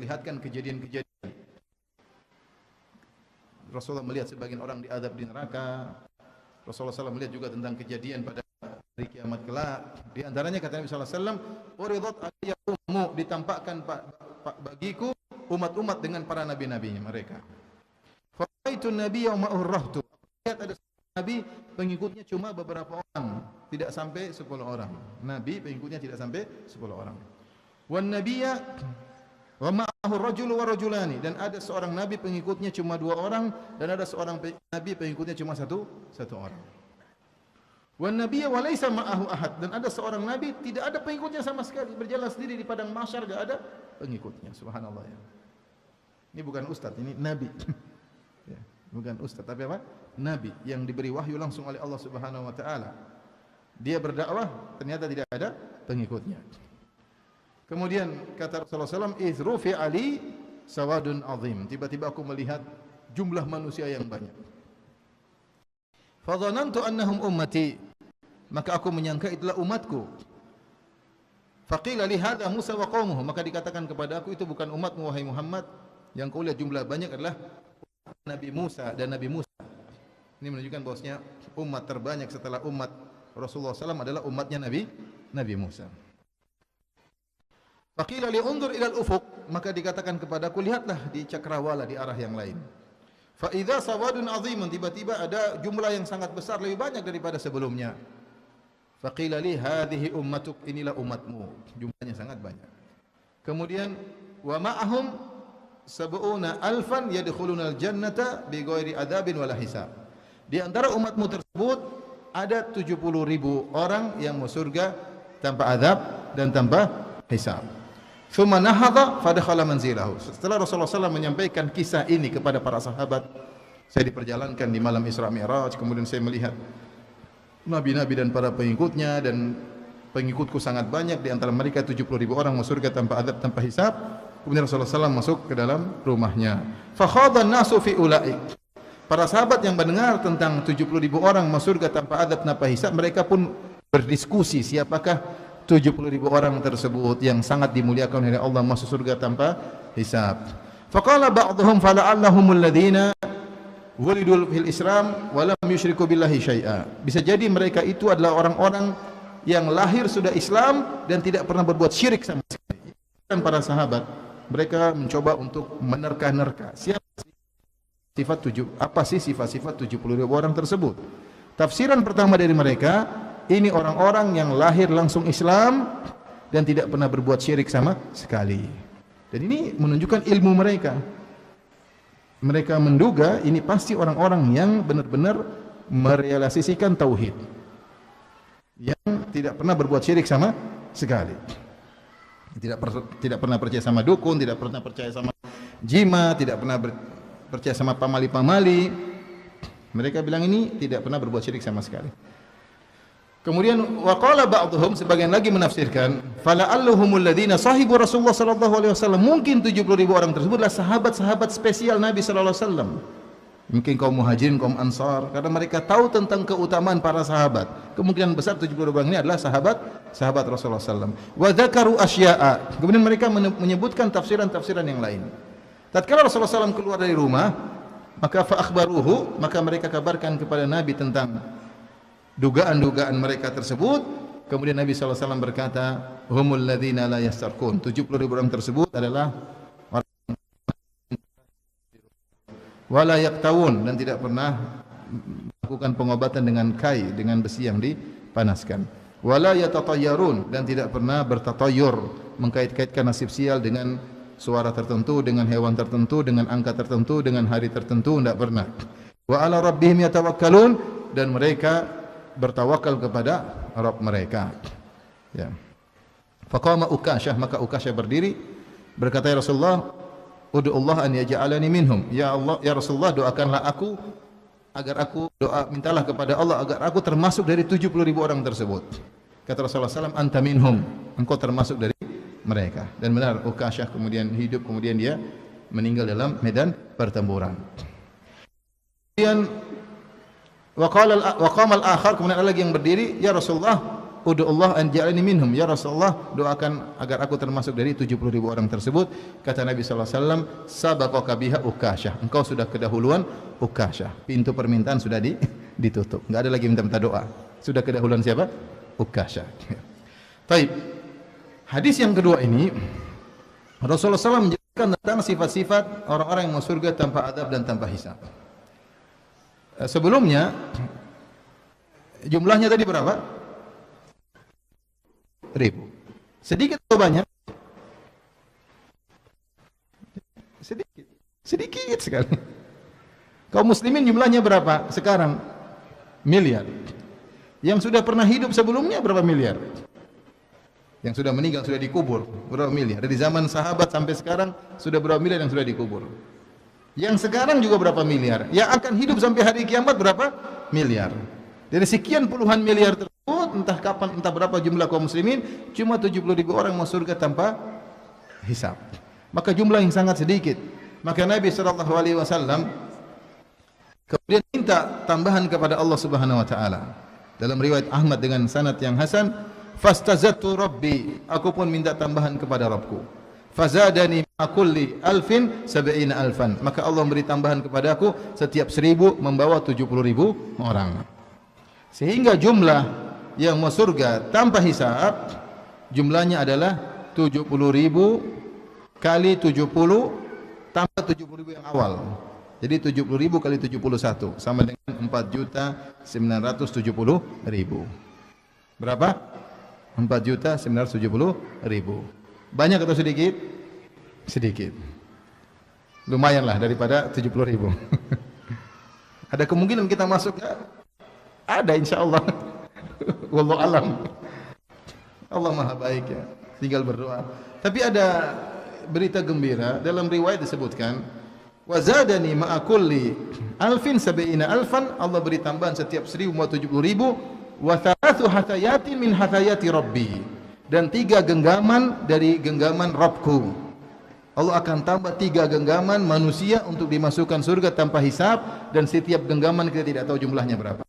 memperlihatkan kejadian-kejadian. Rasulullah melihat sebagian orang diazab di neraka. Rasulullah SAW melihat juga tentang kejadian pada hari kiamat kelak. Di antaranya kata Nabi SAW, "Uridat alayya ummu," ditampakkan bagiku umat-umat dengan para nabi-nabinya mereka. Fa'aitu nabiyya wa ma'ahu rahtu. Lihat ada nabi pengikutnya cuma beberapa orang, tidak sampai 10 orang. Nabi pengikutnya tidak sampai 10 orang. Wan nabiyya wa ma'ahu rajul wa rajulani, dan ada seorang nabi pengikutnya cuma 2 orang, dan ada seorang nabi pengikutnya cuma satu orang. Wan nabiyya wa laisa ma'ahu ahad, dan ada seorang nabi tidak ada pengikutnya sama sekali, berjalan sendiri di padang mahsyar, enggak ada pengikutnya. Subhanallah ya. Ini bukan ustaz, ini nabi. Ya, bukan ustaz, tapi apa? Nabi yang diberi wahyu langsung oleh Allah Subhanahu wa taala. Dia berdakwah, ternyata tidak ada pengikutnya. Kemudian kata Rasulullah SAW, "Izrufi ali sawadun azim." Tiba-tiba aku melihat jumlah manusia yang banyak. Fadhanantu annahum ummati, maka aku menyangka itulah umatku. Faqila li hadza Musa wa qaumuhu, maka dikatakan kepada aku, itu bukan umatmu wahai Muhammad. Yang kau lihat jumlah banyak adalah Nabi Musa dan Nabi Musa. Ini menunjukkan bahwasanya umat terbanyak setelah umat Rasulullah SAW adalah umatnya Nabi Musa. Faqila li undur ila al-ufuq, maka dikatakan kepadaku, lihatlah di cakrawala, di arah yang lain. Fa idza sawadun azimun, tiba-tiba ada jumlah yang sangat besar, lebih banyak daripada sebelumnya. Faqila li hadhihi ummatuk, inilah umatmu, jumlahnya sangat banyak. Kemudian wa ma'ahum sab'una alfan yadkhuluna al-jannata bighairi adzabin wala hisab. Di antara umatmu tersebut ada 70.000 orang yang masuk surga tanpa azab dan tanpa hisab. Thumma nahadha fadakhala manzilahu. Setelah Rasulullah SAW menyampaikan kisah ini kepada para sahabat, saya diperjalankan di malam Isra Mi'raj, kemudian saya melihat nabi-nabi dan para pengikutnya, dan pengikutku sangat banyak, di antara mereka 70.000 orang masuk surga tanpa azab, tanpa hisab. Kemudian Rasulullah SAW masuk ke dalam rumahnya. Fakhadhan nasu fi ulaik. Para sahabat yang mendengar tentang 70.000 orang masuk surga tanpa azab, tanpa hisab, mereka pun berdiskusi siapakah 70.000 orang tersebut yang sangat dimuliakan oleh Allah masuk surga tanpa hisab. Faqala ba'dhum fala'allahumul ladzina wulidul fil Islam wa lam yusyriku billahi syai'a. Bisa jadi mereka itu adalah orang-orang yang lahir sudah Islam dan tidak pernah berbuat syirik sama sekali. Dan para sahabat, mereka mencoba untuk menerka-nerka apa sih sifat-sifat 70.000 orang tersebut. Tafsiran pertama dari mereka, ini orang-orang yang lahir langsung Islam dan tidak pernah berbuat syirik sama sekali. Dan ini menunjukkan ilmu mereka. Mereka menduga ini pasti orang-orang yang benar-benar merealisasikan tauhid, yang tidak pernah berbuat syirik sama sekali. Tidak pernah percaya sama dukun, tidak pernah percaya sama jima, tidak pernah percaya sama pamali-pamali. Mereka bilang ini tidak pernah berbuat syirik sama sekali. Kemudian waqala ba'dhum, sebagian lagi menafsirkan, fala'alluhumul ladzina sahibu Rasulullah sallallahu alaihi wasallam, mungkin 70.000 orang tersebutlah sahabat-sahabat spesial Nabi sallallahu alaihi wasallam. Mungkin kaum Muhajirin, kaum Ansar, karena mereka tahu tentang keutamaan para sahabat. Kemungkinan besar 70 orang ini adalah sahabat Rasulullah SAW. Wa dzakaru asya'a. Kemudian mereka menyebutkan tafsiran-tafsiran yang lain. Tatkala Rasulullah SAW keluar dari rumah, maka fa akhbaruhu, maka mereka kabarkan kepada Nabi tentang dugaan-dugaan mereka tersebut. Kemudian Nabi SAW berkata, humul ladzina la yastarqun. 70.000 orang tersebut adalah wala yaktawun, dan tidak pernah melakukan pengobatan dengan kai, dengan besi yang dipanaskan. Wala yatatayyarun, dan tidak pernah bertatayyur, mengkait-kaitkan nasib sial dengan suara tertentu, dengan hewan tertentu, dengan angka tertentu, dengan hari tertentu, tidak pernah. Wa ala rabbihim yatawakkalun, dan mereka bertawakal kepada Rabb mereka. Ya. Faqama Ukasyah, maka Ukasyah berdiri berkata, ya Rasulullah, ud'ullah an yaj'alani minhum. Ya Allah, ya Rasulullah, doakanlah aku agar aku mintalah kepada Allah agar aku termasuk dari 70.000 orang tersebut. Kata Rasulullah SAW, anta minhum, engkau termasuk dari mereka. Dan benar, Ukasyah kemudian hidup, kemudian dia meninggal dalam medan pertempuran. Kemudian waqama al-akhar, kemudian ada lagi yang berdiri, ya Rasulullah, ud'u Allah an ja'alni minhum. Ya Rasulullah, doakan agar aku termasuk dari 70.000 orang tersebut. Kata Nabi sallallahu alaihi wasallam, sabaqaka biha Ukasyah. Engkau sudah kedahuluan Ukasyah. Pintu permintaan sudah ditutup. Enggak ada lagi minta-minta doa. Sudah kedahuluan siapa? Ukasyah. Baik. Hadis yang kedua ini Rasulullah SAW menjelaskan tentang sifat-sifat orang-orang yang masuk surga tanpa adab dan tanpa hisab. Sebelumnya jumlahnya tadi berapa? 1000. Sedikit atau banyak? Sedikit. Sedikit sekali. Kaum muslimin jumlahnya berapa sekarang? Miliar. Yang sudah pernah hidup sebelumnya berapa miliar? Yang sudah meninggal, sudah dikubur berapa miliar? Dari zaman sahabat sampai sekarang sudah berapa miliar yang sudah dikubur? Yang sekarang juga berapa miliar? Yang akan hidup sampai hari kiamat berapa miliar? Dari sekian puluhan miliar tersebut, entah kapan, entah berapa jumlah kaum muslimin, cuma 70.000 orang masuk surga tanpa hisab. Maka jumlah yang sangat sedikit. Maka Nabi SAW kemudian minta tambahan kepada Allah Subhanahu Wa Taala. Dalam riwayat Ahmad dengan sanad yang hasan, fastazattu rabbi, aku pun minta tambahan kepada Rabbku. Fazadani ma kulli alfin sab'ina alfan, maka Allah memberi tambahan kepada aku setiap 1000 membawa 70.000 orang. Sehingga jumlah yang masuk surga tanpa hisab jumlahnya adalah 70.000 kali 70 tambah 70.000 yang awal. Jadi 70.000 kali 71 sama dengan 4.970.000. Berapa? 4.970.000. Banyak atau sedikit? Sedikit. Lumayanlah daripada 70.000. Ada kemungkinan kita masuk ya? Ada insyaallah. Wallahu alam. Allah Maha baik ya. Tinggal berdoa. Tapi ada berita gembira dalam riwayat disebutkan, wa zadani ma'a kulli alfin sab'ina alfan, Allah beri tambahan setiap 1.070.000, wa thalathu hatayatin min hatayati rabbi, dan 3 genggaman dari genggaman Rabbku. Allah akan tambah 3 genggaman manusia untuk dimasukkan surga tanpa hisab, dan setiap genggaman kita tidak tahu jumlahnya berapa.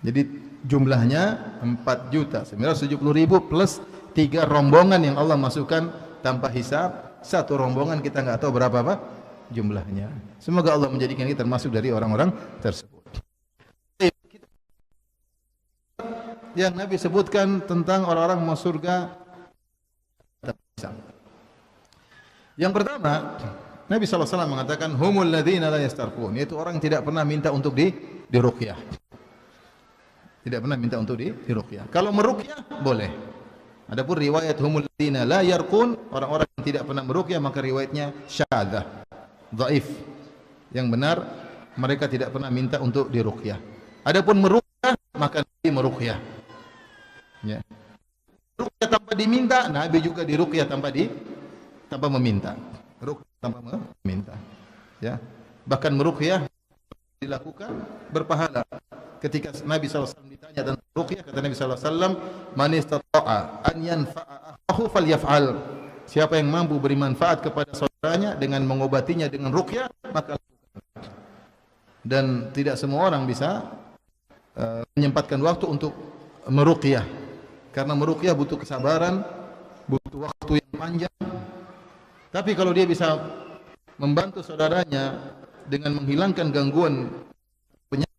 Jadi jumlahnya 4.970.000 plus 3 rombongan yang Allah masukkan tanpa hisab. Satu rombongan kita nggak tahu berapa apa jumlahnya. Semoga Allah menjadikan kita termasuk dari orang-orang tersebut. Yang Nabi sebutkan tentang orang-orang masuk surga. Yang pertama, Nabi SAW mengatakan humul ladzina la yastarqun, yaitu orang yang tidak pernah minta untuk diruqyah. Tidak pernah minta untuk diruqyah. Kalau meruqyah boleh. Adapun riwayat humul ladzina la yarqun, orang-orang yang tidak pernah meruqyah, maka riwayatnya syadzah, dhaif. Yang benar mereka tidak pernah minta untuk diruqyah. Adapun meruqyah, maka Nabi meruqyah. Ya. Ruqyah tanpa diminta, Nabi juga diruqyah tanpa meminta. Ruqyah tanpa meminta. Ya. Bahkan meruqyah dilakukan berpahala. Ketika Nabi SAW ditanya tentang ruqyah, kata Nabi SAW, man istata'a an yanfa'a akhahu falyaf'al. Siapa yang mampu beri manfaat kepada saudaranya dengan mengobatinya dengan ruqyah, maka lakukan. Dan tidak semua orang bisa menyempatkan waktu untuk meruqyah. Karena meruqyah butuh kesabaran, butuh waktu yang panjang. Tapi kalau dia bisa membantu saudaranya dengan menghilangkan gangguan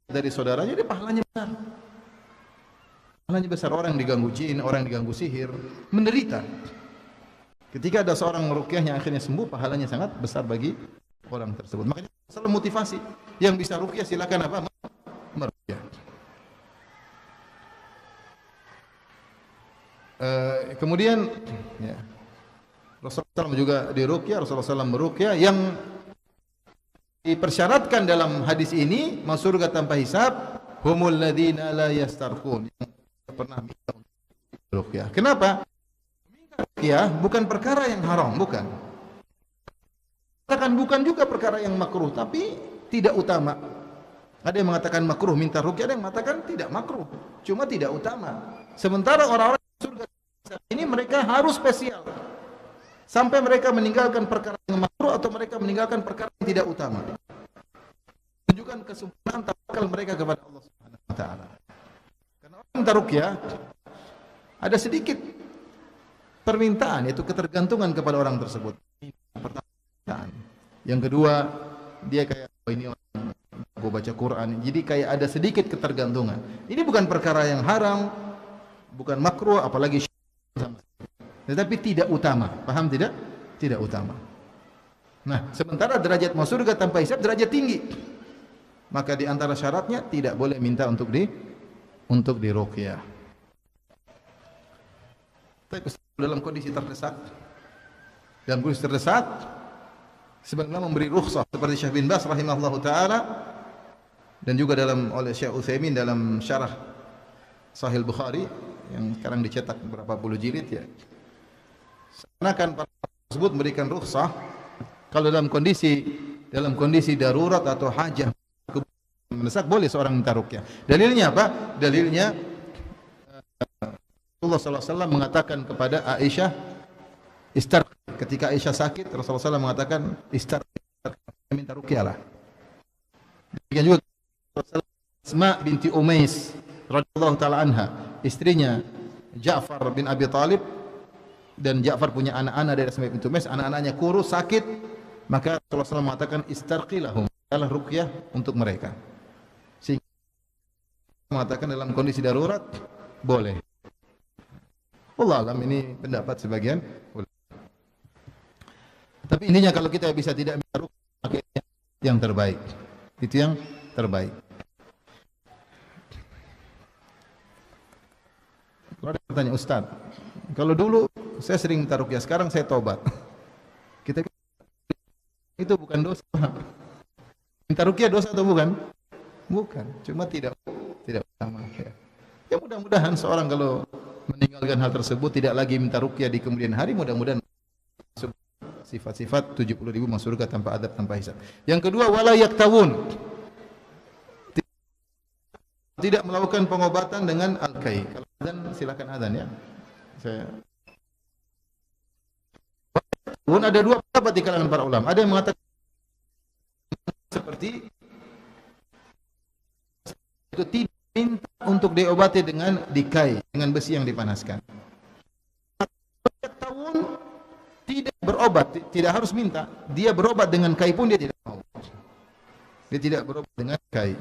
dari saudaranya, dia pahalanya besar. Pahalanya besar. Orang yang diganggu jin, orang yang diganggu sihir, menderita. Ketika ada seorang meruqyah yang akhirnya sembuh, pahalanya sangat besar bagi orang tersebut. Makanya selalu motivasi. Yang bisa ruqyah silakan apa? Meruqyah. Kemudian ya, Rasulullah SAW juga diruqyah, Rasulullah SAW meruqyah. Yang dipersyaratkan dalam hadis ini masuk surga tanpa hisab humul ladzina la yastarqun, yang pernah minta ruqyah. Kenapa? Minta ruqyah bukan perkara yang haram, bukan. Bukan juga perkara yang makruh, tapi tidak utama. Ada yang mengatakan makruh minta ruqyah, ada yang mengatakan tidak makruh, cuma tidak utama. Sementara orang-orang surga ini mereka harus spesial. Sampai mereka meninggalkan perkara yang makruh atau mereka meninggalkan perkara yang tidak utama. Menunjukkan kesempurnaan tawakal mereka kepada Allah Subhanahu wa taala. Karena minta ruqyah ada sedikit permintaan, yaitu ketergantungan kepada orang tersebut. Pertanyaan. Yang kedua, dia kayak ini orang gua baca Quran, jadi kayak ada sedikit ketergantungan. Ini bukan perkara yang haram, bukan makruh, apalagi tetapi tidak utama. Paham tidak? Tidak utama. Nah, sementara derajat masuk surga tanpa hisab derajat tinggi. Maka di antara syaratnya tidak boleh minta untuk diruqyah. Tapi dalam kondisi terdesak, sebenarnya memberi rukhsah seperti Syekh bin Baz rahimahullahu taala dan juga oleh Syekh Utsaimin dalam syarah Sahih Bukhari yang sekarang dicetak berapa puluh jilid ya. Seakan para tersebut memberikan rukhsah kalau dalam kondisi darurat atau hajah mendesak boleh seorang minta ruqyah. Dalilnya apa? Dalilnya Rasulullah SAW mengatakan kepada Aisyah, ketika Aisyah sakit, Rasulullah SAW mengatakan, minta ruqyahlah. Demikian juga Asma binti Umais radhiyallahu taala anha, istrinya Ja'far bin Abi Talib, dan Ja'far punya anak-anak dari Asma binti Umais, anak-anaknya kurus, sakit, maka Rasulullah SAW mengatakan istarqilahum, adalah ruqyah untuk mereka. Sehingga mengatakan dalam kondisi darurat boleh. Allah alam, ini pendapat sebagian ulama. Tapi intinya kalau kita bisa tidak minta ruqyah, maka yang terbaik. Itu yang terbaik. Kalau ada pertanyaan, Ustaz, kalau dulu saya sering minta ruqyah, sekarang saya tobat. Kita itu bukan dosa. Minta ruqyah dosa atau bukan? Bukan, cuma tidak utama. Ya mudah-mudahan seorang kalau meninggalkan hal tersebut tidak lagi minta ruqyah di kemudian hari, mudah-mudahan sifat-sifat 70.000 masuk surga tanpa adab, tanpa hisab. Yang kedua, wala yaktawun, tidak melakukan pengobatan dengan al-kai. Kalau adzan silakan adzan ya. Ada dua pendapat di kalangan para ulama. Ada yang mengatakan seperti itu, tidak minta untuk diobati dengan dikai, dengan besi yang dipanaskan. Tahun tidak berobat, tidak harus minta. Dia berobat dengan kai pun dia tidak mau. Dia tidak berobat dengan kai.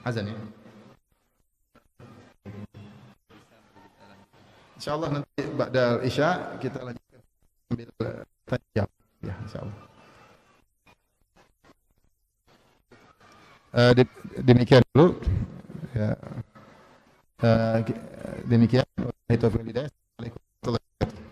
Azan ya. Insyaallah nanti ba'da Isya kita lanjutkan ambil tanya jawab ya, insyaallah. Demikian dulu ya, demikian itu hidayah. Assalamualaikum warahmatullahi wabarakatuh.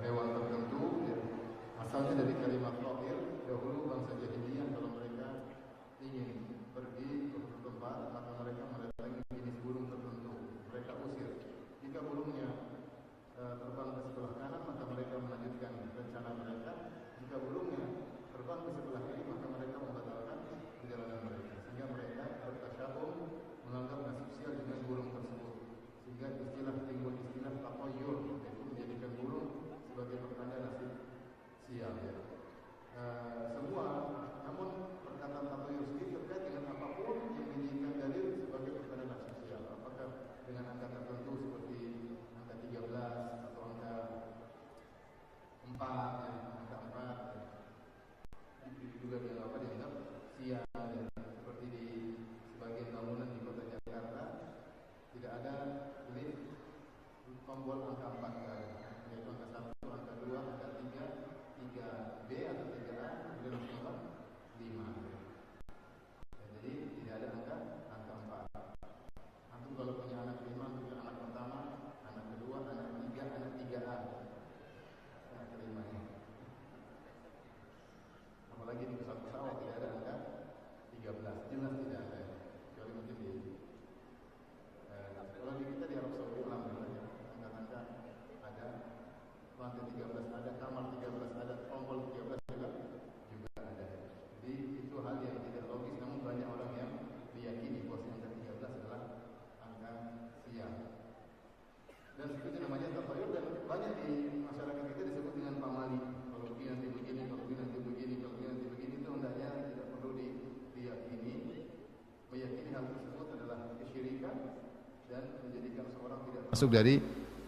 Hewan tertentu ya, asalnya dari kalimat fakir. Dahulu bangsa jahiliyah kalau mereka ingin pergi ke suatu tempat, maka mereka mendatangi jenis burung tertentu, mereka usir. Jika burungnya terbang ke sebelah kanan, maka mereka melanjutkan rencana mereka. Jika burungnya terbang ke sebelah kiri, maka mereka membatalkan perjalanan mereka. Sehingga mereka bertasyabung, menganggap nasib sial dengan burung tersebut. Sehingga timbul istilah tatoyur, yaitu menjadikan burung sebagai pertanda nasib sial. Ya. Semua, namun perkataan tatoyur sendiri terkait dengan apapun yang dijadikan dalil sebagai pertanda nasib sial. Apakah dengan angka tertentu seperti angka 13 atau angka 3B atau 3A, kemudian langsung apa? 5. Jadi tidak ada angka 4. Antum kalau punya anak 5, punya anak pertama, anak kedua, anak 3, anak 3A. Nah, kelimanya. Apalagi di pesawat-pesawat tidak ada angka 13. Jelas tidak ada. Kecuali mungkin di kalau di kita di Arab Saudi alhamdulillah ya, angka-angka ada, lantai 13 ada, kamar 13 ada, tombol 13 juga ada. Jadi itu hal yang tidak logis, namun banyak orang yang diyakini bahwa angka 13 adalah angka sial. Dan itu namanya takhayul, dan banyak di masyarakat kita disebut dengan pamali. Kalau begini nanti begini, kalau begini nanti begini, kalau begini nanti begini, itu hendaknya tidak perlu diyakini. Meyakini hal tersebut adalah kesyirikan dan menjadikan seorang tidak masuk dari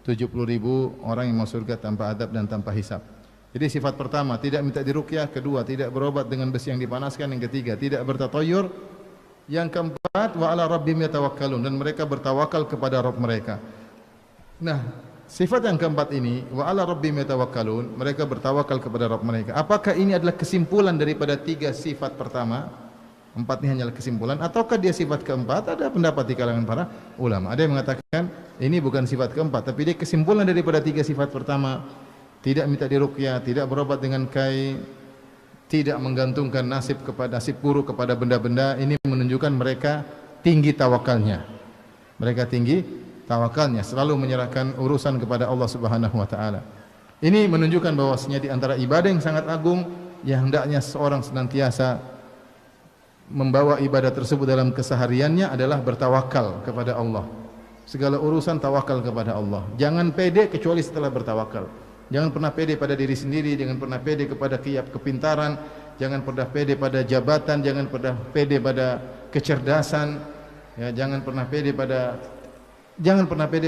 70.000 orang yang masuk surga tanpa adab dan tanpa hisab. Jadi sifat pertama, tidak minta diruqyah. Kedua, tidak berobat dengan besi yang dipanaskan. Yang ketiga, tidak bertatoyur. Yang keempat, wa ala rabbihim yatawakkalun, dan mereka bertawakal kepada Rabb mereka. Nah, sifat yang keempat ini, wa ala rabbihim yatawakkalun, mereka bertawakal kepada Rabb mereka. Apakah ini adalah kesimpulan daripada 3 sifat pertama? 4 ini hanyalah kesimpulan, ataukah dia sifat keempat? Ada pendapat di kalangan para ulama. Ada yang mengatakan ini bukan sifat keempat, tapi dia kesimpulan daripada 3 sifat pertama. Tidak minta diruqyah, tidak berobat dengan kai, tidak menggantungkan nasib buruk kepada benda-benda. Ini menunjukkan mereka tinggi tawakalnya. Mereka tinggi tawakalnya, selalu menyerahkan urusan kepada Allah Subhanahu wa taala. Ini menunjukkan bahwasanya di antara ibadah yang sangat agung yang hendaknya seorang senantiasa membawa ibadah tersebut dalam kesehariannya adalah bertawakal kepada Allah. Segala urusan tawakal kepada Allah. Jangan pede kecuali setelah bertawakal. Jangan pernah pede pada diri sendiri, jangan pernah pede kepada kepintaran, jangan pernah pede pada jabatan, jangan pernah pede pada kecerdasan, ya, jangan pernah pede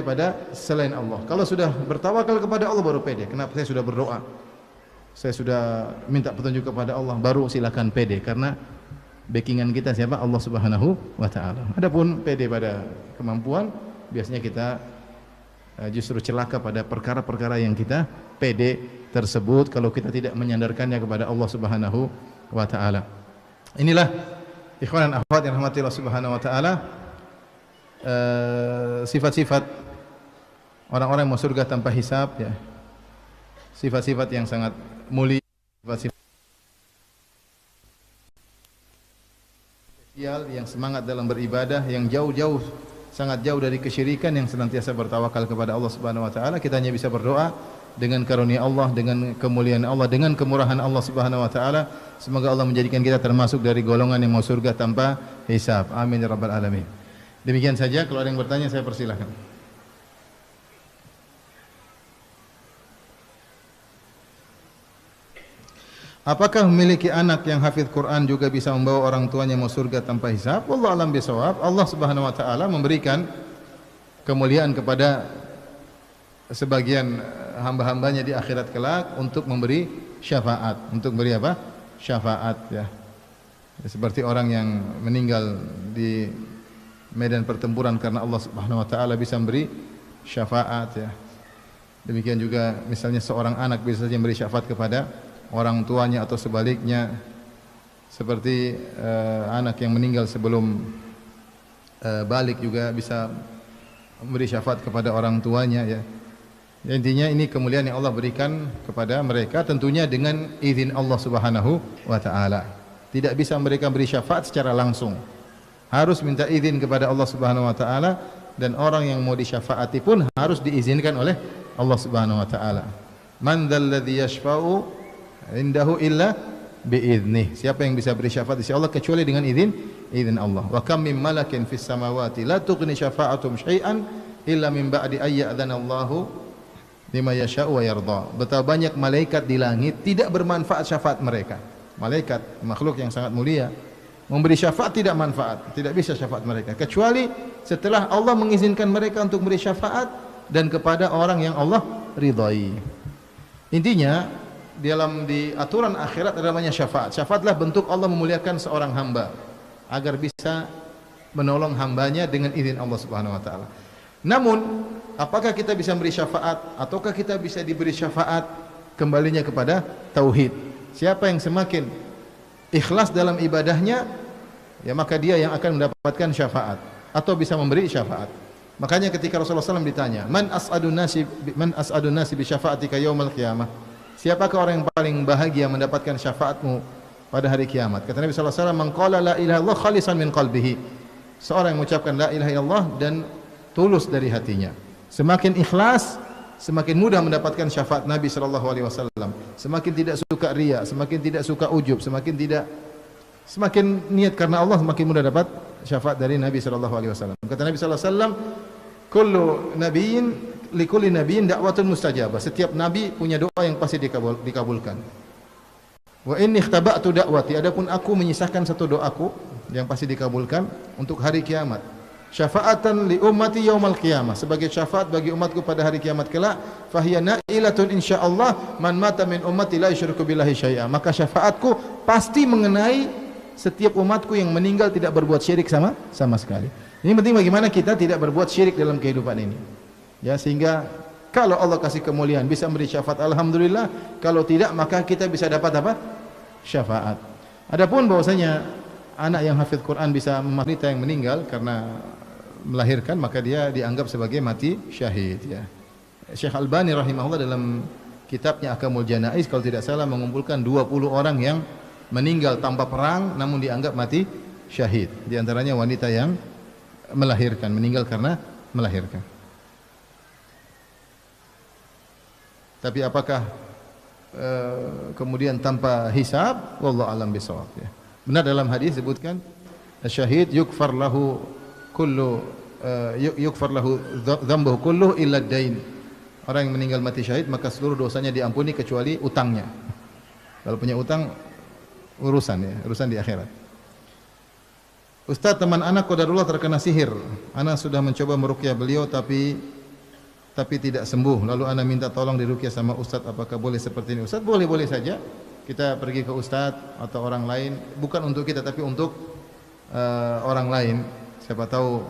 pada selain Allah. Kalau sudah bertawakal kepada Allah baru pede. Kenapa? Saya sudah berdoa, saya sudah minta petunjuk kepada Allah, baru silakan pede, karena backingan kita siapa? Allah Subhanahu wa taala. Adapun pede pada kemampuan, biasanya kita justru celaka pada perkara-perkara yang kita pede tersebut kalau kita tidak menyandarkannya kepada Allah Subhanahu wa taala. Inilah ikhwan dan akhwat yang rahmati Allah Subhanahu wa taala, sifat-sifat orang-orang yang masuk surga tanpa hisab, ya. Sifat-sifat yang sangat mulia, sifat-sifat yang semangat dalam beribadah, yang sangat jauh dari kesyirikan, yang senantiasa bertawakal kepada Allah Subhanahu wa taala. Kita hanya bisa berdoa dengan karunia Allah, dengan kemuliaan Allah, dengan kemurahan Allah Subhanahu wa taala. Semoga Allah menjadikan kita termasuk dari golongan yang masuk surga tanpa hisab. Amin ya rabbal alamin. Demikian saja, kalau ada yang bertanya saya persilahkan. Apakah memiliki anak yang hafidz Quran juga bisa membawa orang tuanya masuk surga tanpa hisab? Wallahu a'lam bishawab. Allah Subhanahu wa taala memberikan kemuliaan kepada sebagian hamba-hambanya di akhirat kelak untuk memberi syafaat. Untuk beri apa? Syafaat, ya. Seperti orang yang meninggal di medan pertempuran karena Allah Subhanahu wa taala bisa memberi syafaat, ya. Demikian juga misalnya seorang anak bisa saja memberi syafaat kepada orang tuanya atau sebaliknya, seperti anak yang meninggal sebelum balik juga bisa memberi syafaat kepada orang tuanya, ya. Intinya ini kemuliaan yang Allah berikan kepada mereka, tentunya dengan izin Allah Subhanahu wa taala. Tidak bisa mereka beri syafaat secara langsung, harus minta izin kepada Allah Subhanahu wa taala, dan orang yang mau disyafaati pun harus diizinkan oleh Allah Subhanahu wa taala. Man dzalladzi yashfa'u indahu illa biiznih. Siapa yang bisa beri syafaat di sisi Allah kecuali dengan izin Allah. Wa kam min malakin fis samawati la tughni syafa'atum syai'an illa min ba'di ay ya'dzana Allahu lima yasha'u wa yarda. Betapa banyak malaikat di langit tidak bermanfaat syafaat mereka. Malaikat, makhluk yang sangat mulia, memberi syafaat tidak manfaat, tidak bisa syafaat mereka kecuali setelah Allah mengizinkan mereka untuk beri syafaat dan kepada orang yang Allah ridhai. Intinya di aturan akhirat ada namanya syafaat. Syafaatlah bentuk Allah memuliakan seorang hamba agar bisa menolong hambanya dengan izin Allah Subhanahu wa taala. Namun, apakah kita bisa beri syafaat ataukah kita bisa diberi syafaat kembalinya kepada tauhid. Siapa yang semakin ikhlas dalam ibadahnya, ya maka dia yang akan mendapatkan syafaat atau bisa memberi syafaat. Makanya ketika Rasulullah SAW ditanya, man as'adun nasi bi syafaatika yaumal qiyamah? Siapakah orang yang paling bahagia mendapatkan syafaatmu pada hari kiamat? Kata Nabi sallallahu alaihi wasallam, "Man qala la ilaha illallah khalisan min qalbihi." Seorang yang mengucapkan la ilaha illallah dan tulus dari hatinya. Semakin ikhlas, semakin mudah mendapatkan syafaat Nabi sallallahu alaihi wasallam. Semakin tidak suka riya, semakin tidak suka ujub, semakin niat karena Allah, semakin mudah dapat syafaat dari Nabi sallallahu alaihi wasallam. Kata Nabi sallallahu alaihi wasallam, "Kullu nabiyyin likulli nabiyyin da'watun mustajabah." Setiap nabi punya doa yang pasti dikabulkan. Wa inni ikhtaba'tu da'wati, adapun aku menyisahkan satu doaku yang pasti dikabulkan untuk hari kiamat. Syafa'atan li ummati yaumal qiyamah, sebagai syafaat bagi umatku pada hari kiamat kelak. Fahiya na'ilatun insyaallah man mata min ummati la yusyriku billahi syai'a. Maka syafaatku pasti mengenai setiap umatku yang meninggal tidak berbuat syirik sama sekali. Ini penting bagaimana kita tidak berbuat syirik dalam kehidupan ini. Ya, sehingga kalau Allah kasih kemuliaan bisa memberi syafaat, alhamdulillah. Kalau tidak, maka kita bisa dapat apa? Syafaat. Adapun bahwasanya anak yang hafidz Quran bisa wanita yang meninggal karena melahirkan, maka dia dianggap sebagai mati syahid, ya. Syekh Albani rahimahullah dalam kitabnya Ahkamul Janaiz kalau tidak salah mengumpulkan 20 orang yang meninggal tanpa perang namun dianggap mati syahid. Di antaranya wanita yang melahirkan, meninggal karena melahirkan. Tapi apakah kemudian tanpa hisab? Wallahu alam bisawab, ya. Benar dalam hadis disebutkan syahid yukfar lahu dzambuhu kulluhu illa ad-dain. Orang yang meninggal mati syahid maka seluruh dosanya diampuni kecuali utangnya. Kalau punya utang urusan di akhirat. Ustaz, teman anak qadarullah terkena sihir. Anak sudah mencoba meruqyah beliau tapi tidak sembuh. Lalu ana minta tolong diruqyah sama ustaz, apakah boleh seperti ini? Ustaz, boleh saja. Kita pergi ke ustaz atau orang lain, bukan untuk kita tapi untuk orang lain. Siapa tahu,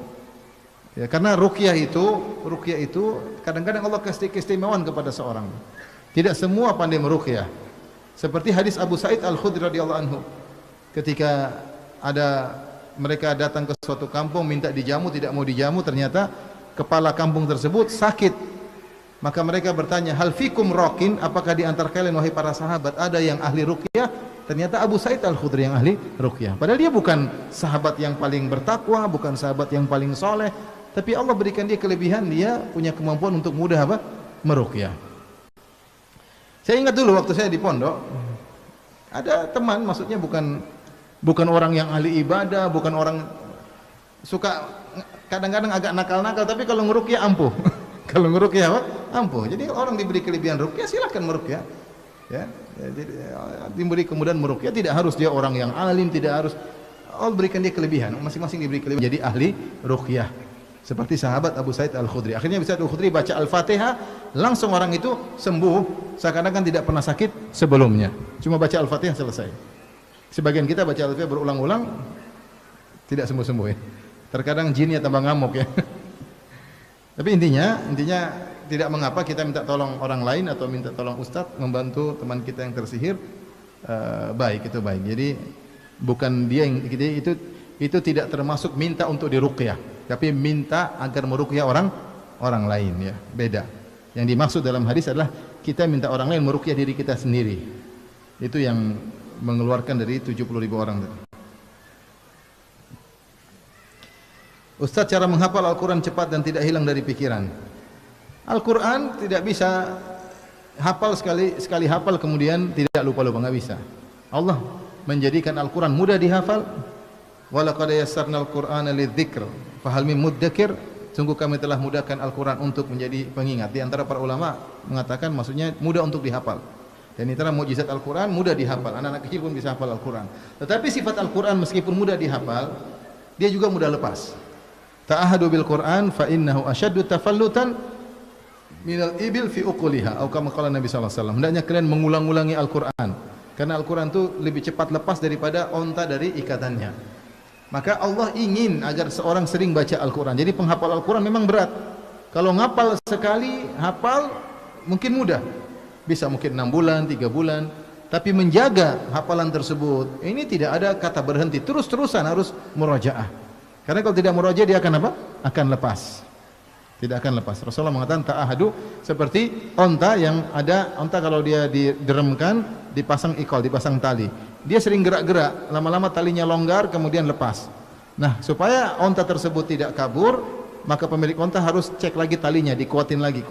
ya, karena ruqyah itu kadang-kadang Allah kasih keistimewaan kepada seorang. Tidak semua pandai meruqyah. Seperti hadis Abu Sa'id Al-Khudri radhiyallahu anhu. Ketika mereka datang ke suatu kampung minta dijamu, tidak mau dijamu, ternyata kepala kampung tersebut sakit. Maka mereka bertanya, hal fikum raqin, apakah di antara kalian wahai para sahabat ada yang ahli ruqyah? Ternyata Abu Sa'id Al-Khudri yang ahli ruqyah. Padahal dia bukan sahabat yang paling bertakwa, bukan sahabat yang paling soleh, tapi Allah berikan dia kelebihan, dia punya kemampuan untuk mudah meruqyah. Saya ingat dulu waktu saya di pondok, ada teman, maksudnya bukan orang yang ahli ibadah, bukan orang suka, kadang-kadang agak nakal-nakal, tapi kalau ngeruqyah ampuh. Kalau ngeruqyah apa? Ampuh. Jadi orang diberi kelebihan ruqyah, silakan meruqyah. Ya, jadi diberi kemudahan meruqyah, tidak harus dia orang yang alim, tidak harus. Allah berikan dia kelebihan, masing-masing diberi kelebihan jadi ahli ruqyah. Seperti sahabat Abu Sa'id Al-Khudri. Akhirnya Abu Sa'id Al-Khudri baca Al-Fatihah, langsung orang itu sembuh, seakan-akan tidak pernah sakit sebelumnya. Cuma baca Al-Fatihah selesai. Sebagian kita baca Al-Fatihah berulang-ulang tidak sembuh-sembuh, ya. Terkadang jinnya tambah ngamuk, ya. Tapi intinya tidak mengapa kita minta tolong orang lain atau minta tolong ustadz membantu teman kita yang tersihir, baik, itu baik. Jadi bukan dia yang itu tidak termasuk minta untuk diruqyah, tapi minta agar meruqyah orang lain, ya. Beda. Yang dimaksud dalam hadis adalah kita minta orang lain meruqyah diri kita sendiri. Itu yang mengeluarkan dari 70.000 orang tadi. Ustaz, cara menghafal Al-Quran cepat dan tidak hilang dari pikiran. Al-Quran tidak bisa hafal sekali hafal kemudian tidak lupa-lupa, nggak bisa. Allah menjadikan Al-Quran mudah dihafal. Walaqad yassarnal Qur'ana lidzikr fahal mim mudzakir. Sungguh kami telah mudahkan Al-Quran untuk menjadi pengingat. Di antara para ulama mengatakan maksudnya mudah untuk dihafal. Dan ini antara mukjizat Al-Quran, mudah dihafal. Anak-anak kecil pun bisa hafal Al-Quran. Tetapi sifat Al-Quran meskipun mudah dihafal, dia juga mudah lepas. Ta'ahadu bil Quran fa innahu asyaddu tafallutan minal ibil fi uquliha. Atau kama qala Nabi sallallahu alaihi wasallam. Hendaknya kalian mengulang-ulangi Al-Quran. Karena Al-Quran itu lebih cepat lepas daripada onta dari ikatannya. Maka Allah ingin agar seorang sering baca Al-Quran. Jadi penghafal Al-Quran memang berat. Kalau ngapal sekali, hafal mungkin mudah. bisa mungkin 6 bulan, 3 bulan, tapi menjaga hafalan tersebut. Ini tidak ada kata berhenti, terus-terusan harus murojaah. Karena kalau tidak murojaah dia akan apa? Akan lepas. Tidak akan lepas. Rasulullah mengatakan ta'ahadu seperti onta yang ada, onta kalau dia dideremkan, dipasang ikol, dipasang tali. Dia sering gerak-gerak, lama-lama talinya longgar, kemudian lepas. Nah, supaya onta tersebut tidak kabur, maka pemilik onta harus cek lagi talinya, kuatin lagi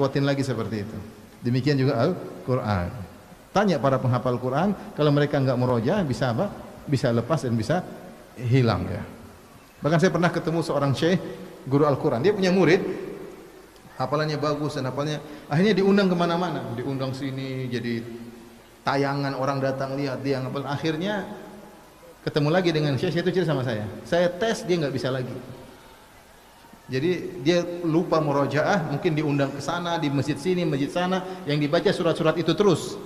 seperti itu. Demikian juga Al-Quran. Tanya para penghafal Quran, kalau mereka enggak murojaah bisa apa? Bisa lepas dan bisa hilang ya. Bahkan saya pernah ketemu seorang syekh guru Al-Quran. Dia punya murid, hafalannya bagus dan hafalnya, akhirnya diundang kemana-mana, diundang sini, jadi tayangan orang datang lihat dia ngapal. Akhirnya ketemu lagi dengan syekh itu cerita sama saya tes dia nggak bisa lagi. Jadi dia lupa murojaah, mungkin diundang ke sana, di masjid sini, masjid sana, yang dibaca surat-surat itu terus.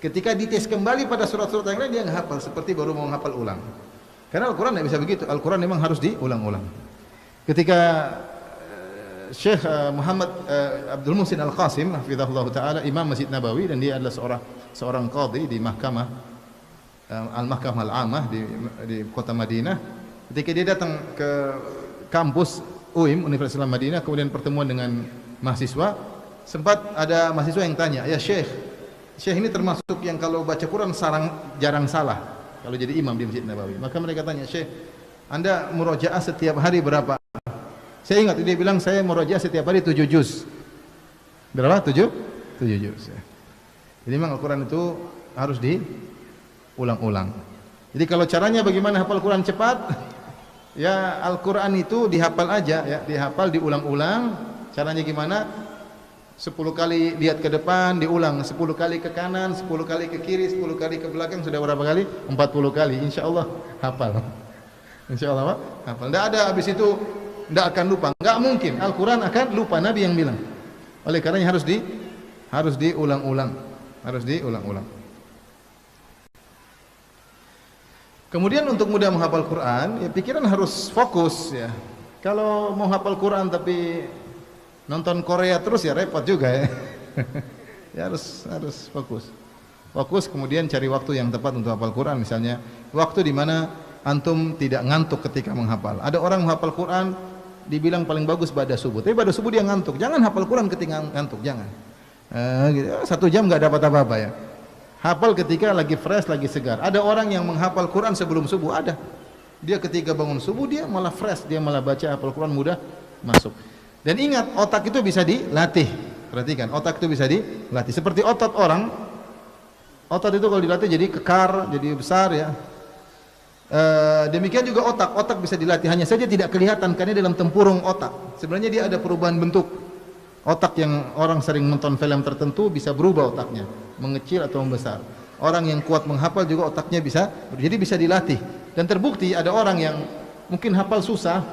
Ketika dites kembali pada surat-surat yang lain dia nggak hafal, seperti baru mau hafal ulang. Karena Al-Quran tidak bisa begitu. Al-Quran memang harus diulang-ulang. Ketika Syekh Muhammad Abdul Muhsin Al-Qasim hafizahullah taala, imam Masjid Nabawi, dan dia adalah seorang qadhi di mahkamah Al-Mahkamah Al-Amah di kota Madinah. Ketika dia datang ke kampus UIM, Universitas Islam Madinah, kemudian pertemuan dengan mahasiswa, sempat ada mahasiswa yang tanya, "Ya Syekh ini termasuk yang kalau baca Quran jarang salah kalau jadi imam di Masjid Nabawi." Maka mereka tanya, "Syekh, Anda murojaah setiap hari berapa?" Saya ingat dia bilang, "Saya murojaah setiap hari 7 juz." Berapa? 7 juz ya. Jadi memang Al-Quran itu harus diulang-ulang. Jadi kalau caranya bagaimana hafal Quran cepat? Ya Al-Quran itu dihafal aja ya, dihafal diulang-ulang. Caranya gimana? 10 kali lihat ke depan, diulang 10 kali ke kanan, 10 kali ke kiri, 10 kali ke belakang, sudah berapa kali? 40 kali. Insya Allah hafal. Insya Allah hafal. Tidak ada habis itu tidak akan lupa. Enggak mungkin. Al-Quran akan lupa. Nabi yang bilang. Oleh karenanya harus diulang-ulang. Harus diulang-ulang. Kemudian untuk mudah menghafal Quran, ya pikiran harus fokus ya. Kalau mau hafal Quran tapi nonton Korea terus ya repot juga ya. Ya harus fokus. Fokus, kemudian cari waktu yang tepat untuk hafal Quran. Misalnya waktu di mana antum tidak ngantuk ketika menghafal. Ada orang menghafal Quran dibilang paling bagus pada subuh, tapi pada subuh dia ngantuk. Jangan hafal Quran ketika ngantuk, jangan. 1 jam nggak dapat apa-apa ya. Hafal ketika lagi fresh, lagi segar. Ada orang yang menghafal Quran sebelum subuh, ada. Dia ketika bangun subuh dia malah fresh, dia malah baca hafal Quran mudah masuk. Dan ingat, otak itu bisa dilatih. Perhatikan, otak itu bisa dilatih. Seperti otot orang, otot itu kalau dilatih jadi kekar, jadi besar ya. Demikian juga otak bisa dilatih, hanya saja tidak kelihatan karena dalam tempurung otak. Sebenarnya dia ada perubahan bentuk. Otak yang orang sering nonton film tertentu bisa berubah otaknya, mengecil atau membesar. Orang yang kuat menghafal juga otaknya bisa, jadi bisa dilatih. Dan terbukti ada orang yang mungkin hafal susah,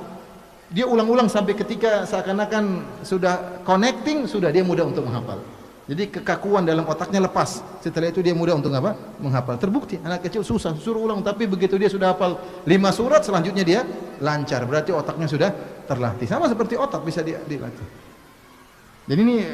dia ulang-ulang sampai ketika seakan-akan sudah connecting, sudah dia mudah untuk menghafal. Jadi kekakuan dalam otaknya lepas. Setelah itu dia mudah untuk apa? Menghafal. Terbukti anak kecil susah, suruh ulang, tapi begitu dia sudah hafal 5 surat, selanjutnya dia lancar. Berarti otaknya sudah terlatih. Sama seperti otak bisa dilatih. Jadi ini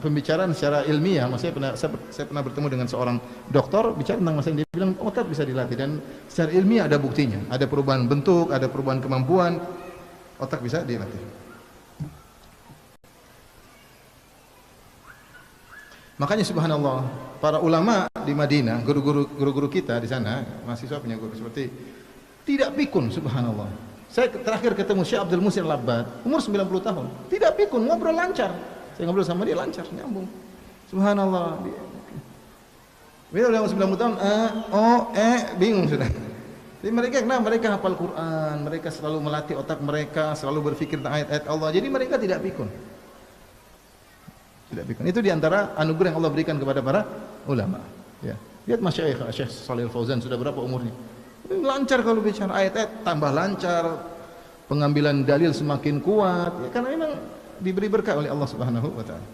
pembicaraan secara ilmiah. Maksudnya saya pernah bertemu dengan seorang dokter bicara tentang masalah ini. Dia bilang otak bisa dilatih dan secara ilmiah ada buktinya. Ada perubahan bentuk, ada perubahan kemampuan, otak bisa dilatih. Makanya subhanallah, para ulama di Madinah, guru-guru kita di sana, mahasiswa punya guru seperti tidak pikun, subhanallah. Saya terakhir ketemu Syekh Abdul Muhsin Al-Abbad, umur 90 tahun, tidak pikun, ngobrol lancar. Saya ngobrol sama dia lancar, nyambung. Subhanallah. Dia udah 90 tahun, bingung sudah. Jadi mereka hafal Quran, mereka selalu melatih otak mereka, selalu berpikir tentang ayat-ayat Allah. Jadi mereka tidak pikun. Tidak pikun. Itu diantara anugerah yang Allah berikan kepada para ulama. Ya. Lihat Masyayikh Syekh Shalih Al-Fauzan sudah berapa umurnya? Lancar kalau bicara ayat-ayat, tambah lancar, pengambilan dalil semakin kuat ya, karena memang diberi berkah oleh Allah Subhanahu wa taala.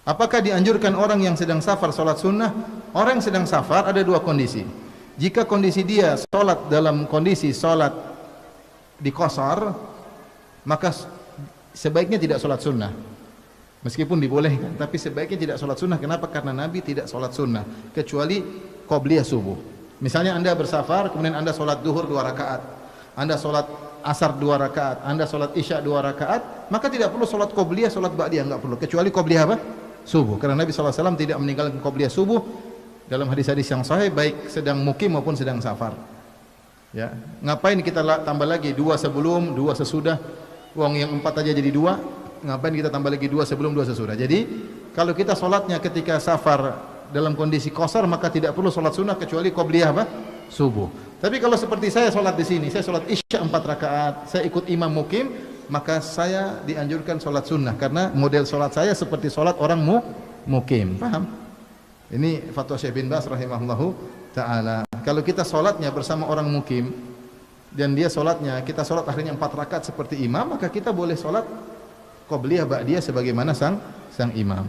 Apakah dianjurkan orang yang sedang safar salat sunnah? Orang yang sedang safar ada 2 kondisi. Jika kondisi dia solat dalam kondisi solat di qasar, maka sebaiknya tidak solat sunnah. Meskipun dibolehkan, tapi sebaiknya tidak solat sunnah. Kenapa? Karena Nabi tidak solat sunnah kecuali qobliyah subuh. Misalnya Anda bersafar, kemudian Anda solat duhur 2 rakaat, Anda solat asar 2 rakaat, Anda solat isya 2 rakaat, maka tidak perlu solat qobliyah, solat ba'diyah, enggak perlu, kecuali qobliyah apa? Subuh. Karena Nabi SAW tidak meninggalkan qobliyah subuh dalam hadis-hadis yang sahih, baik sedang mukim maupun sedang safar. Ya, ngapain kita tambah lagi 2 sebelum, 2 sesudah? Uang yang 4 aja jadi 2, ngapain kita tambah lagi 2 sebelum, 2 sesudah? Jadi kalau kita solatnya ketika safar dalam kondisi qasar, maka tidak perlu solat sunnah kecuali qobliyah apa? Subuh. Tapi kalau seperti saya solat di sini, saya solat isya 4 rakaat, saya ikut imam mukim, maka saya dianjurkan solat sunnah karena model solat saya seperti solat orang mukim. Paham? Ini fatwa Syekh bin Baz rahimahullahu ta'ala. Kalau kita solatnya bersama orang mukim dan dia solatnya, kita solat akhirnya 4 rakaat seperti imam, maka kita boleh solat qobliyah ba'diyah sebagaimana sang imam.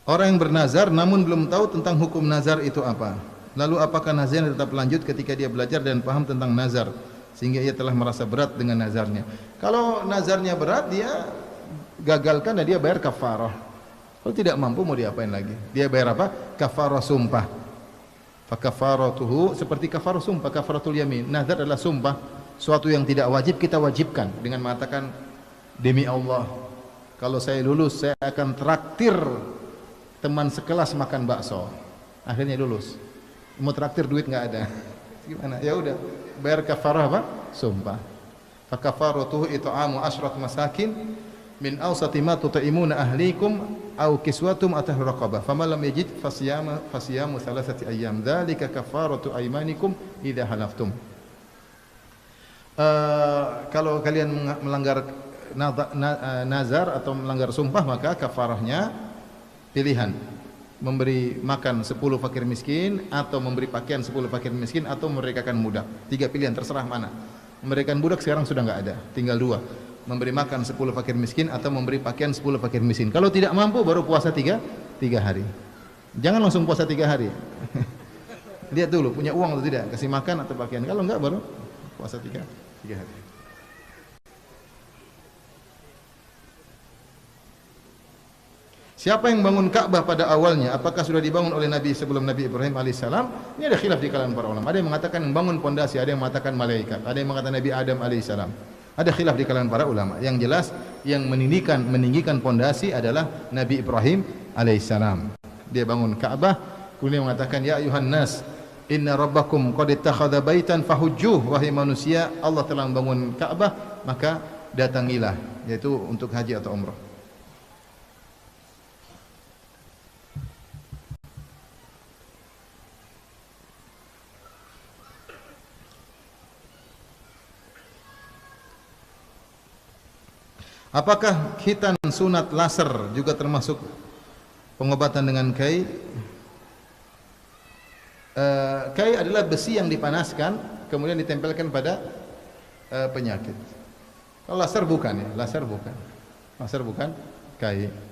Orang yang bernazar namun belum tahu tentang hukum nazar itu apa. Lalu apakah nazarnya tetap lanjut ketika dia belajar dan paham tentang nazar sehingga ia telah merasa berat dengan nazarnya? Kalau nazarnya berat, dia gagalkan dan dia bayar kafarah. Kalau tidak mampu mau diapain lagi? Dia bayar apa? Kafarah sumpah. Fa kafaratuhu seperti kafarah sumpah, kafaratul yamin. Nazar adalah sumpah, suatu yang tidak wajib kita wajibkan dengan mengatakan demi Allah, kalau saya lulus saya akan traktir teman sekelas makan bakso. Akhirnya lulus, mau traktir duit nggak ada. Gimana? Ya udah, bayar kafarah apa? Sumpah. Fa kafaratuhu it'amu asyrat masakin min awsati ma tut'imuna ahlikum aw kiswatum atah raqabah faman lam yajid fasiyamu thalathati ayyam dzalika kafaratu aymanikum idza halaftum. Kalau kalian melanggar nazar atau melanggar sumpah, maka kafarahnya pilihan, memberi makan 10 fakir miskin, atau memberi pakaian 10 fakir miskin, atau memerdekakan budak. 3 pilihan, terserah mana. Memerdekakan budak sekarang sudah enggak ada, tinggal 2. Memberi makan 10 fakir miskin atau memberi pakaian 10 fakir miskin. Kalau tidak mampu baru puasa 3 hari. Jangan langsung puasa 3 hari. Lihat dulu punya uang atau tidak, kasih makan atau pakaian. Kalau enggak baru puasa 3 hari. Siapa yang bangun Ka'bah pada awalnya? Apakah sudah dibangun oleh Nabi sebelum Nabi Ibrahim alaihissalam? Ini ada khilaf di kalangan para ulama. Ada yang mengatakan yang bangun pondasi, ada yang mengatakan malaikat, ada yang mengatakan Nabi Adam alaihissalam. Ada khilaf di kalangan para ulama. Yang jelas yang meninggikan pondasi adalah Nabi Ibrahim alaihissalam. Dia bangun Ka'bah, kemudian mengatakan ya ayuhan nas, inna rabbakum qad ittakhadha baitan fahujjuh. Wahai manusia, Allah telah membangun Ka'bah, maka datangilah, yaitu untuk haji atau umrah. Apakah khitan sunat laser juga termasuk pengobatan dengan kai? Kai adalah besi yang dipanaskan kemudian ditempelkan pada penyakit. Kalau laser bukan ya, laser bukan kai.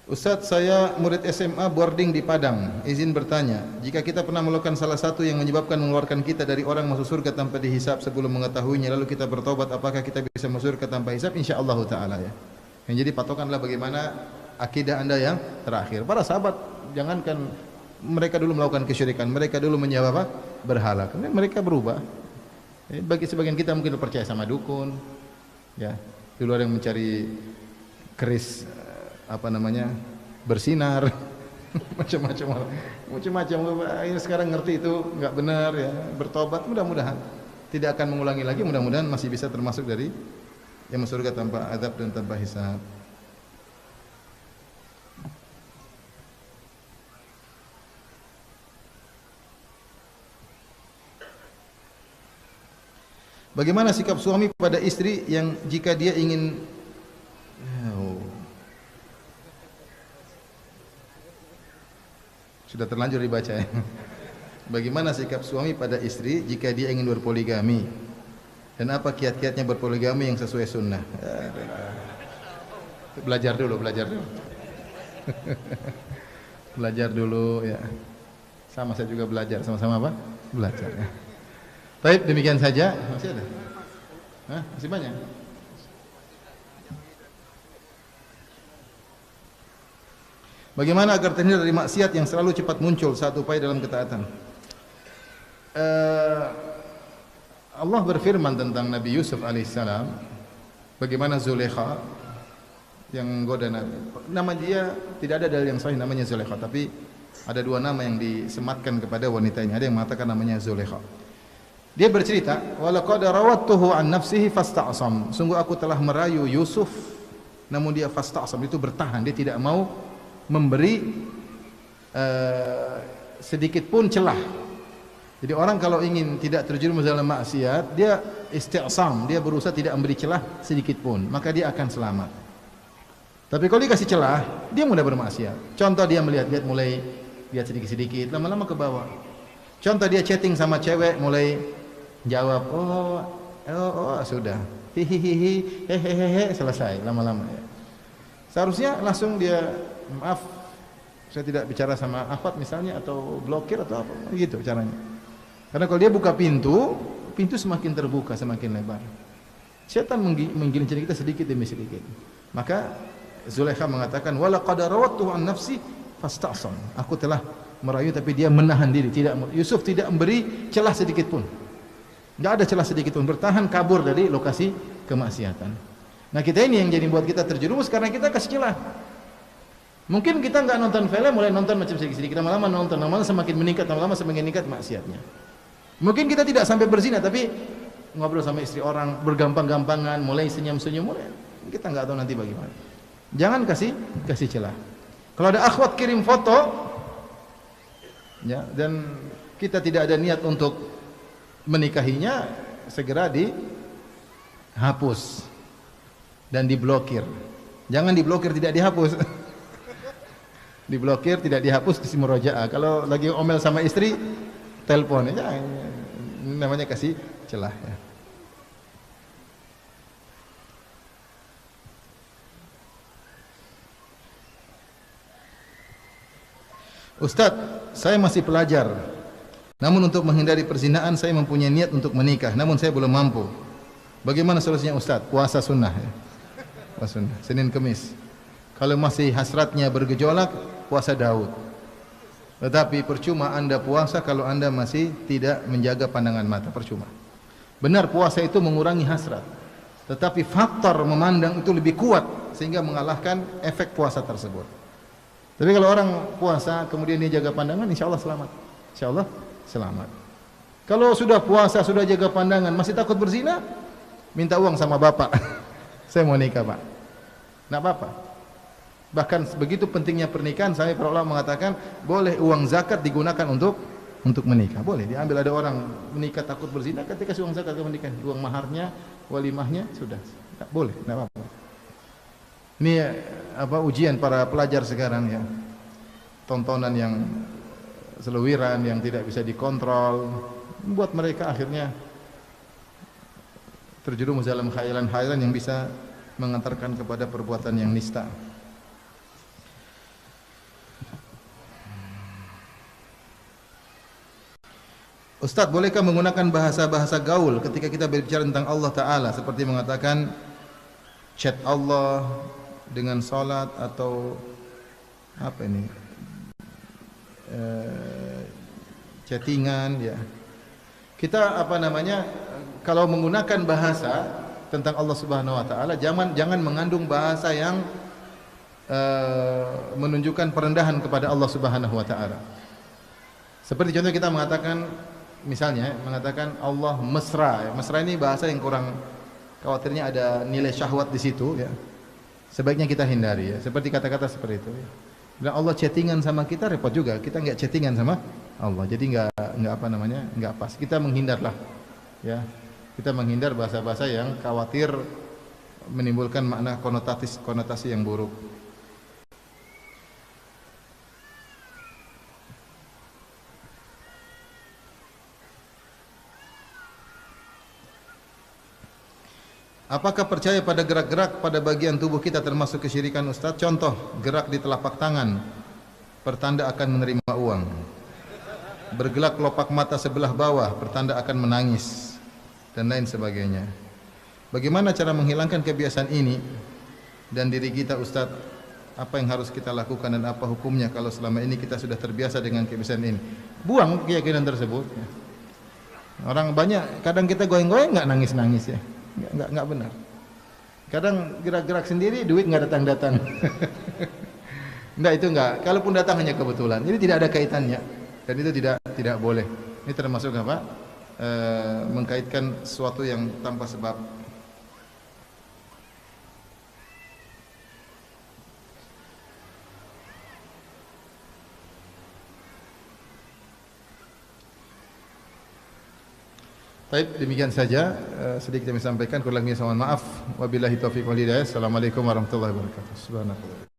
Ustaz, saya murid SMA boarding di Padang. Izin bertanya, jika kita pernah melakukan salah satu yang menyebabkan mengeluarkan kita dari orang masuk surga tanpa dihisab sebelum mengetahuinya, lalu kita bertobat, apakah kita bisa masuk surga tanpa hisab? Insyaallah taala ya. Yang jadi patokanlah bagaimana akidah Anda yang terakhir. Para sahabat, jangankan mereka dulu melakukan kesyirikan, mereka dulu menyembah apa? Berhala. Kemudian mereka berubah. Bagi sebagian kita mungkin percaya sama dukun. Ya, dulu ada yang mencari keris bersinar macam-macam akhirnya sekarang ngerti itu enggak benar ya, bertobat, mudah-mudahan tidak akan mengulangi lagi, mudah-mudahan masih bisa termasuk dari yang masuk surga tanpa azab dan tanpa hisab. Bagaimana sikap suami pada istri yang jika dia ingin sudah terlanjur dibaca ya. Bagaimana sikap suami pada istri jika dia ingin berpoligami? Dan apa kiat-kiatnya berpoligami yang sesuai sunnah? Belajar dulu. Belajar dulu ya. Sama saya juga belajar, sama-sama apa? Belajar ya. Baik, demikian saja. Masih ada? Hah? Masih banyak? Bagaimana agar terhindar dari maksiat yang selalu cepat muncul saat upaya dalam ketaatan? Allah berfirman tentang Nabi Yusuf alaihissalam, bagaimana Zulaikha yang goda Nabi. Nama dia tidak ada dalil yang sahih namanya Zulaikha, tapi ada dua nama yang disematkan kepada wanita ini. Ada yang mengatakan namanya Zulaikha. Dia bercerita, walaqad rawattuhu an nafsihi fasta'sam. Sungguh aku telah merayu Yusuf, namun dia fasta'sam, itu bertahan, dia tidak mau memberi sedikit pun celah. Jadi orang kalau ingin tidak terjerumus dalam maksiat, dia isti'sam, dia berusaha tidak memberi celah sedikit pun, maka dia akan selamat. Tapi kalau dikasih celah, dia mudah bermaksiat. Contoh, dia melihat-lihat, mulai lihat sedikit-sedikit, lama-lama ke bawah. Contoh, dia chatting sama cewek, mulai jawab, oh sudah, hihihi, hehehe, selesai, lama-lama ya. Seharusnya langsung dia, maaf, saya tidak bicara sama Ahmad misalnya, atau blokir atau apa, gitu caranya. Karena kalau dia buka pintu, pintu semakin terbuka, semakin lebar. Setan menggelincir kita sedikit demi sedikit. Maka Zulaikha mengatakan, walaqad rawattuhu an nafsi fasta'sam. Aku telah merayu tapi dia menahan diri, Yusuf tidak memberi celah sedikit pun. Enggak ada celah sedikit pun, bertahan kabur dari lokasi kemaksiatan. Nah, kita ini yang jadi buat kita terjerumus karena kita kasih celah. Mungkin kita enggak nonton film, mulai nonton macam sedikit-sedikit, lama-lama nonton, lama-lama semakin meningkat, lama-lama semakin meningkat maksiatnya. Mungkin kita tidak sampai berzina, tapi ngobrol sama istri orang bergampang-gampangan, mulai senyum-senyum, mulai kita enggak tahu nanti bagaimana. Jangan kasih celah. Kalau ada akhwat kirim foto, ya, dan kita tidak ada niat untuk menikahinya, segera dihapus dan diblokir. Jangan diblokir, tidak dihapus. Diblokir, tidak dihapus, di murojaah. Kalau lagi omel sama istri, telepon aja. Namanya kasih celah ya. Ustadz, saya masih pelajar. Namun untuk menghindari perzinaan saya mempunyai niat untuk menikah, namun saya belum mampu. Bagaimana solusinya Ustadz? Puasa sunnah ya. Puasa sunnah, Senin Kemis. Kalau masih hasratnya bergejolak, puasa Daud. Tetapi percuma Anda puasa kalau Anda masih tidak menjaga pandangan mata, percuma. Benar, puasa itu mengurangi hasrat, tetapi faktor memandang itu lebih kuat sehingga mengalahkan efek puasa tersebut. Tapi kalau orang puasa kemudian dia jaga pandangan, insya Allah selamat. Insya Allah selamat. Kalau sudah puasa, sudah jaga pandangan, masih takut berzina, minta uang sama bapak. Saya mau nikah pak. Nggak apa-apa. Bahkan begitu pentingnya pernikahan, saya para ulama mengatakan boleh uang zakat digunakan untuk menikah. Boleh diambil, ada orang menikah takut berzina, ketika kasih uang zakat ke menikah, uang maharnya, walimahnya, sudah. Boleh, nggak apa-apa. Ini ujian para pelajar sekarang ya. Tontonan yang selewiran, yang tidak bisa dikontrol, membuat mereka akhirnya terjerumus dalam khayalan-khayalan yang bisa mengantarkan kepada perbuatan yang nista. Ustadz, bolehkah menggunakan bahasa-bahasa gaul ketika kita berbicara tentang Allah Ta'ala, seperti mengatakan chat Allah dengan salat, atau apa ini, chattingan ya. Kita kalau menggunakan bahasa tentang Allah Subhanahu wa taala, jangan mengandung bahasa yang menunjukkan perendahan kepada Allah Subhanahu wa taala. Seperti contoh kita mengatakan, misalnya mengatakan Allah mesra. Mesra ini bahasa yang kurang, khawatirnya ada nilai syahwat di situ ya. Sebaiknya kita hindari ya. Seperti kata-kata seperti itu ya. Dan Allah chattingan sama kita, repot juga. Kita enggak chattingan sama Allah. Jadi enggak pas. Kita menghindarlah ya. Kita menghindar bahasa-bahasa yang khawatir menimbulkan makna konotasi yang buruk. Apakah percaya pada gerak-gerak pada bagian tubuh kita termasuk kesyirikan Ustaz? Contoh, gerak di telapak tangan pertanda akan menerima uang. Bergelak kelopak mata sebelah bawah pertanda akan menangis dan lain sebagainya. Bagaimana cara menghilangkan kebiasaan ini dan diri kita Ustaz? Apa yang harus kita lakukan dan apa hukumnya kalau selama ini kita sudah terbiasa dengan kebiasaan ini? Buang keyakinan tersebut. Orang banyak kadang kita goyang-goyang enggak nangis-nangis ya. Enggak benar. Kadang gerak-gerak sendiri duit enggak datang-datang. Enggak, itu enggak. Kalaupun datang hanya kebetulan. Ini tidak ada kaitannya dan itu tidak boleh. Ini termasuk apa? Mengkaitkan sesuatu yang tanpa sebab. Baik, demikian saja sedikit kami sampaikan, kurang lebihnya mohon maaf. Wabillahi taufiq wal hidayah. Assalamualaikum warahmatullahi wabarakatuh. Subhanallah.